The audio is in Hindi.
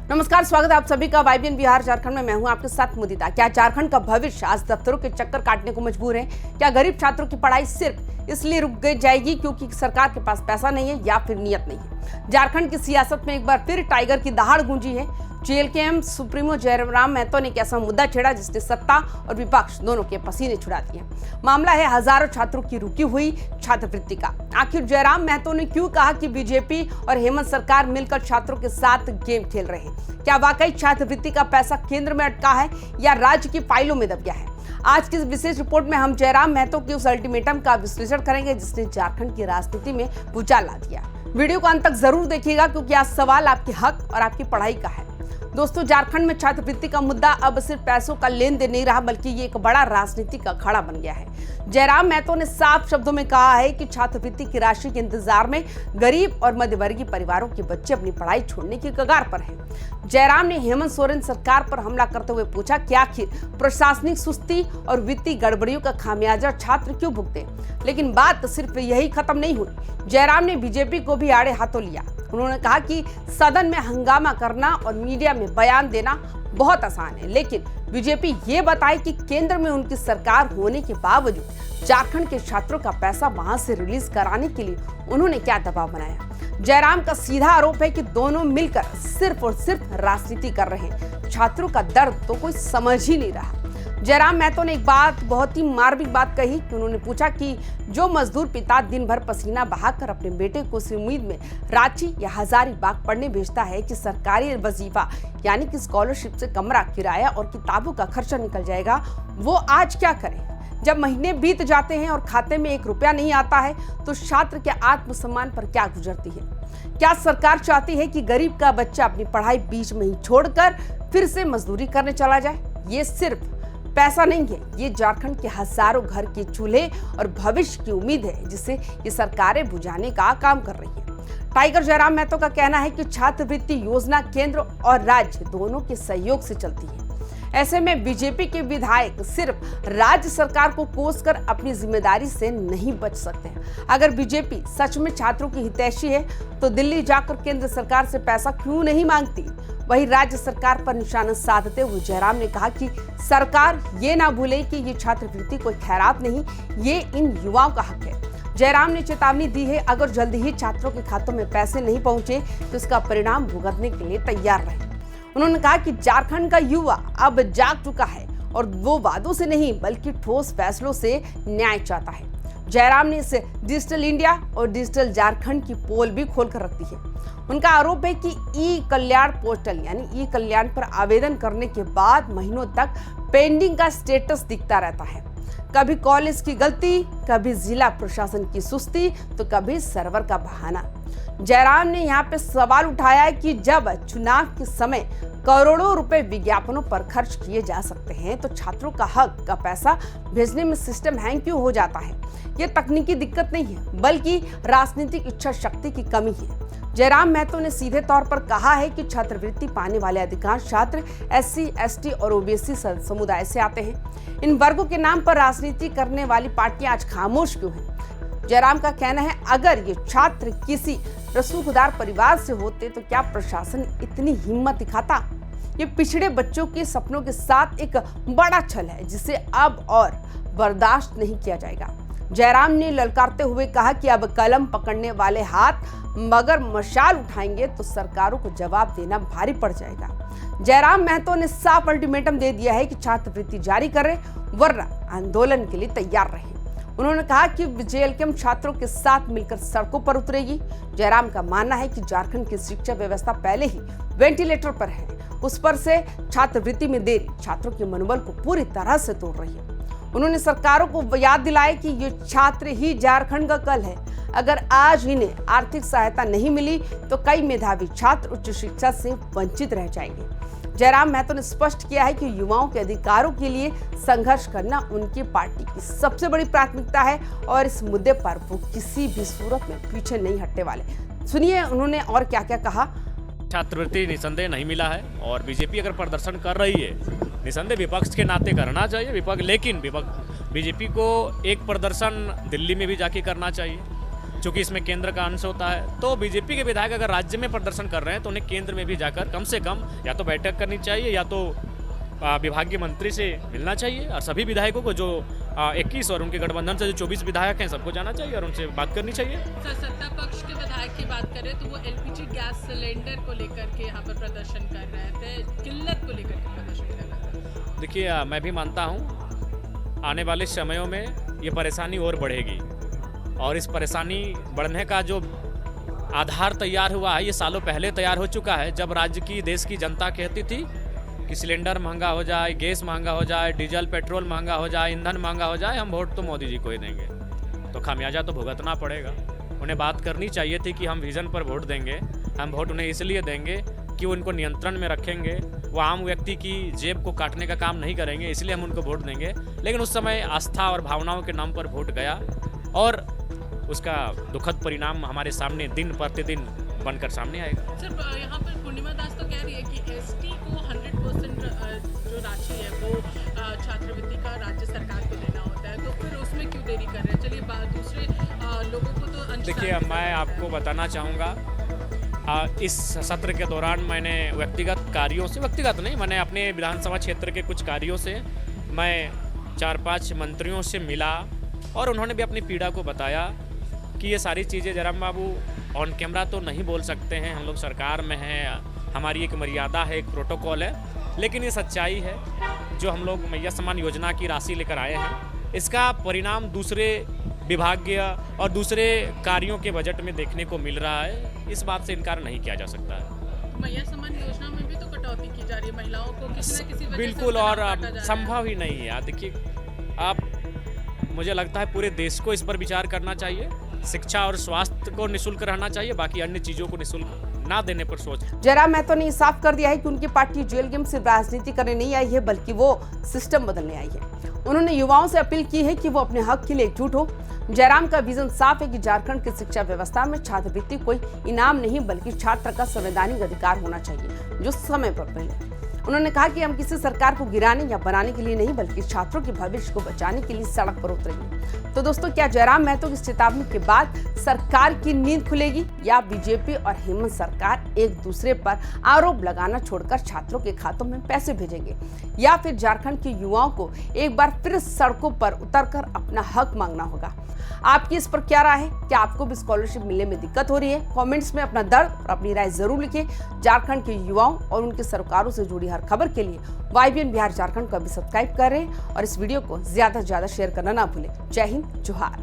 नमस्कार, स्वागत है आप सभी का वाइबियन बिहार झारखंड में। मैं हूं आपके साथ मुदिता। क्या झारखंड का भविष्य आज दफ्तरों के चक्कर काटने को मजबूर है? क्या गरीब छात्रों की पढ़ाई सिर्फ इसलिए रुक जाएगी क्योंकि सरकार के पास पैसा नहीं है या फिर नियत नहीं है? झारखंड की सियासत में एक बार फिर टाइगर की दहाड़ गूंजी है। जेएलकेएम सुप्रीमो जयराम महतो ने एक ऐसा मुद्दा छेड़ा जिसने सत्ता और विपक्ष दोनों के पसीने छुड़ा दिए। मामला है हजारों छात्रों की रुकी हुई छात्रवृत्ति का। आखिर जयराम महतो ने क्यों कहा कि बीजेपी और हेमंत सरकार मिलकर छात्रों के साथ गेम खेल रहे हैं? क्या वाकई छात्रवृत्ति का पैसा केंद्र में अटका है या राज्य की फाइलों में दब गया है? आज की इस विशेष रिपोर्ट में हम जयराम महतो के उस अल्टीमेटम का विश्लेषण करेंगे जिसने झारखंड की राजनीति में भूचाल ला दिया। वीडियो को अंत तक जरूर देखिएगा क्योंकि आज सवाल आपके हक और आपकी पढ़ाई का है। दोस्तों, झारखंड में छात्रवृत्ति का मुद्दा अब सिर्फ पैसों का लेन देन नहीं रहा बल्कि ये एक बड़ा राजनीतिक अखाड़ा बन गया है। जयराम महतो ने साफ शब्दों में कहा है कि छात्रवृत्ति की राशि के इंतजार में गरीब और मध्यवर्गीय परिवारों के बच्चे अपनी पढ़ाई छोड़ने की कगार पर हैं। जयराम ने हेमंत सोरेन सरकार पर हमला करते हुए पूछा कि आखिर प्रशासनिक सुस्ती और वित्तीय गड़बड़ियों का खामियाजा छात्र क्यों भुगते? लेकिन बात सिर्फ यही खत्म नहीं हुई। जयराम ने बीजेपी को भी आड़े हाथों लिया। उन्होंने कहा कि सदन में हंगामा करना और मीडिया में बयान देना बहुत आसान है, लेकिन बीजेपी ये बताए कि केंद्र में उनकी सरकार होने के बावजूद झारखंड के छात्रों का पैसा वहां से रिलीज कराने के लिए उन्होंने क्या दबाव बनाया। जयराम का सीधा आरोप है कि दोनों मिलकर सिर्फ और सिर्फ राजनीति कर रहे हैं। छात्रों का दर्द तो कोई समझ ही नहीं रहा। जयराम महतो ने एक बहुत ही मार्मिक बात कही कि उन्होंने पूछा कि जो मजदूर पिता दिन भर पसीना बहाकर अपने बेटे को इस उम्मीद में रांची या हजारीबाग पढ़ने भेजता है कि सरकारी वजीफा यानी कि स्कॉलरशिप से कमरा किराया और किताबों का खर्चा निकल जाएगा, वो आज क्या करे? जब महीने बीत जाते हैं और खाते में 1 रुपया नहीं आता है तो छात्र के आत्मसम्मान पर क्या गुजरती है? क्या सरकार चाहती है कि गरीब का बच्चा अपनी पढ़ाई बीच में ही छोड़कर फिर से मजदूरी करने चला जाए? ये सिर्फ पैसा नहीं है, ये झारखंड के हजारों घर के चूल्हे और भविष्य की उम्मीद है जिसे ये सरकारें बुझाने का काम कर रही है। टाइगर जयराम महतो का कहना है कि छात्रवृत्ति योजना केंद्र और राज्य दोनों के सहयोग से चलती है। ऐसे में बीजेपी के विधायक सिर्फ राज्य सरकार को कोसकर अपनी जिम्मेदारी से नहीं बच सकते हैं। अगर बीजेपी सच में छात्रों की हितैषी है तो दिल्ली जाकर केंद्र सरकार से पैसा क्यों नहीं मांगती? वहीं राज्य सरकार पर निशाना साधते हुए जयराम ने कहा कि सरकार ये ना भूले कि ये छात्रवृत्ति कोई खैरात नहीं, ये इन युवाओं का हक है। जयराम ने चेतावनी दी है, अगर जल्दी ही छात्रों के खातों में पैसे नहीं पहुंचे तो इसका परिणाम भुगतने के लिए तैयार रहे। उन्होंने कहा कि झारखंड का युवा अब जाग चुका है और वो वादों से नहीं बल्कि ठोस फैसलों से न्याय चाहता है। जयराम ने इस डिजिटल इंडिया और डिजिटल झारखंड की पोल भी खोलकर रख दी है। उनका आरोप है कि ई कल्याण पोर्टल यानी ई कल्याण पर आवेदन करने के बाद महीनों तक पेंडिंग का स्टेटस दिखता रहता है। कभी कॉलेज की गलती, कभी जिला प्रशासन की सुस्ती तो कभी सर्वर का बहाना। जयराम ने यहाँ पे सवाल उठाया है कि जब चुनाव के समय करोड़ों रुपए विज्ञापनों पर खर्च किए जा सकते हैं तो छात्रों का हक का पैसा भेजने में सिस्टम हैंग क्यों हो जाता है? ये तकनीकी दिक्कत नहीं है बल्कि राजनीतिक इच्छा शक्ति की कमी है। जयराम महतो ने सीधे तौर पर कहा है कि छात्रवृत्ति पाने वाले अधिकांश छात्र SC, ST और OBC समुदाय से आते हैं। इन वर्गों के नाम पर राजनीति करने वाली पार्टियां आज खामोश क्यों हैं? जयराम का कहना है, अगर ये छात्र किसी रसूखदार परिवार से होते तो क्या प्रशासन इतनी हिम्मत दिखाता? ये पिछड़े बच्चों के सपनों के साथ एक बड़ा छल है जिसे अब और बर्दाश्त नहीं किया जाएगा। जयराम ने ललकारते हुए कहा कि अब कलम पकड़ने वाले हाथ मगर मशाल उठाएंगे तो सरकारों को जवाब देना भारी पड़ जाएगा। जयराम महतो ने साफ अल्टीमेटम दे दिया है कि छात्रवृत्ति जारी करें वरना आंदोलन के लिए तैयार रहें। उन्होंने कहा कि जेएलकेएम छात्रों के साथ मिलकर सड़कों पर उतरेगी। जयराम का मानना है कि झारखंड की शिक्षा व्यवस्था पहले ही वेंटिलेटर पर है, उस पर से छात्रवृत्ति में देरी छात्रों के मनोबल को पूरी तरह से तोड़ रही है। उन्होंने सरकारों को याद दिलाया कि ये छात्र ही झारखंड का कल है। अगर आज इन्हें आर्थिक सहायता नहीं मिली तो कई मेधावी छात्र उच्च शिक्षा से वंचित रह जाएंगे। जयराम महतो ने स्पष्ट किया है कि युवाओं के अधिकारों के लिए संघर्ष करना उनकी पार्टी की सबसे बड़ी प्राथमिकता है और इस मुद्दे पर वो किसी भी सूरत में पीछे नहीं हटने वाले। सुनिए उन्होंने और क्या क्या कहा। छात्रवृत्ति निसंदेह नहीं मिला है और बीजेपी अगर प्रदर्शन कर रही है निसंदेह विपक्ष के नाते करना चाहिए लेकिन बीजेपी को एक प्रदर्शन दिल्ली में भी जाके करना चाहिए चूंकि इसमें केंद्र का अंश होता है, तो बीजेपी के विधायक अगर राज्य में प्रदर्शन कर रहे हैं तो उन्हें केंद्र में भी जाकर कम से कम या तो बैठक करनी चाहिए या तो विभागीय मंत्री से मिलना चाहिए। और सभी विधायकों को जो 21 और उनके गठबंधन से जो 24 विधायक हैं सबको जाना चाहिए और उनसे बात करनी चाहिए। सर, सत्ता पक्ष के विधायक की बात करें तो वो एलपीजी गैस सिलेंडर को लेकर के यहाँ पर प्रदर्शन कर रहे थे, किल्लत को लेकर के प्रदर्शन कर रहे थे। देखिए, मैं भी मानता हूँ आने वाले समयों में ये परेशानी और बढ़ेगी और इस परेशानी बढ़ने का जो आधार तैयार हुआ है ये सालों पहले तैयार हो चुका है, जब राज्य की देश की जनता कहती थी कि सिलेंडर महंगा हो जाए, गैस महंगा हो जाए, डीजल पेट्रोल महंगा हो जाए, ईंधन महंगा हो जाए, हम वोट तो मोदी जी को ही देंगे। तो खामियाजा तो भुगतना पड़ेगा। उन्हें बात करनी चाहिए थी कि हम विजन पर वोट देंगे। हम वोट उन्हें इसलिए देंगे कि वो उनको नियंत्रण में रखेंगे, वो आम व्यक्ति की जेब को काटने का काम नहीं करेंगे, इसलिए हम उनको वोट देंगे। लेकिन उस समय आस्था और भावनाओं के नाम पर वोट गया और उसका दुखद परिणाम हमारे सामने दिन प्रतिदिन बनकर सामने आएगा। सर, यहाँ पर पूर्णिमा दास तो कह रही है कि एसटी को 100% जो राशि है वो छात्रवृत्ति का राज्य सरकार को देना होता है, तो फिर उसमें क्यों देरी कर रहे हैं? चलिए दूसरे लोगों को तो देखिए, मैं आपको बताना चाहूँगा इस सत्र के दौरान मैंने व्यक्तिगत नहीं, मैंने अपने विधानसभा क्षेत्र के कुछ कार्यों से मैं 4-5 मंत्रियों से मिला और उन्होंने भी अपनी पीड़ा को बताया कि ये सारी चीज़ें जयराम बाबू ऑन कैमरा तो नहीं बोल सकते हैं, हम लोग सरकार में हैं, हमारी एक मर्यादा है, एक प्रोटोकॉल है, लेकिन ये सच्चाई है। जो हम लोग मैया सम्मान योजना की राशि लेकर आए हैं, इसका परिणाम दूसरे विभागीय और दूसरे कार्यों के बजट में देखने को मिल रहा है। इस बात से इनकार नहीं किया जा सकता है। मैया सम्मान योजना में भी तो कटौती की जा रही है, महिलाओं को किसी न किसी वजह से बिल्कुल, उनका और नाम काटा जा रहा है। संभव ही नहीं है। देखिए, आप मुझे लगता है पूरे देश को इस पर विचार करना चाहिए। शिक्षा और स्वास्थ्य को निःशुल्क रहना चाहिए, बाकी अन्य चीजों को निःशुल्क ना देने पर सोच। जयराम महतो ने साफ कर दिया है कि उनकी पार्टी जेल गेम सिर्फ राजनीति करने नहीं आई है, बल्कि वो सिस्टम बदलने आई है। उन्होंने युवाओं से अपील की है कि वो अपने हक के लिए एकजुट हो। जयराम का विजन साफ है कि झारखंड की शिक्षा व्यवस्था में छात्रवृत्ति कोई इनाम नहीं, बल्कि छात्र का संवैधानिक अधिकार होना चाहिए जो समय पर मिले। उन्होंने कहा कि हम किसी सरकार को गिराने या बनाने के लिए नहीं, बल्कि छात्रों के भविष्य को बचाने के लिए सड़क पर उतरेंगे। तो दोस्तों, क्या जयराम महतो की चेतावनी के बाद सरकार की नींद खुलेगी या बीजेपी और हेमंत सरकार एक दूसरे पर आरोप लगाना छोड़कर छात्रों के खातों में पैसे भेजेंगे, या फिर झारखंड के युवाओं को एक बार फिर सड़कों पर उतरकर अपना हक मांगना होगा? आपकी इस पर क्या राय है? क्या आपको भी स्कॉलरशिप मिलने में दिक्कत हो रही है? कमेंट्स में अपना दर्द और अपनी राय जरूर लिखें। झारखंड के युवाओं और उनके सरकारों से जुड़ी हर खबर के लिए YBN बिहार झारखंड को अभी सब्सक्राइब करें और इस वीडियो को ज्यादा से ज्यादा शेयर करना ना भूलें। जय हिंद, जोहार।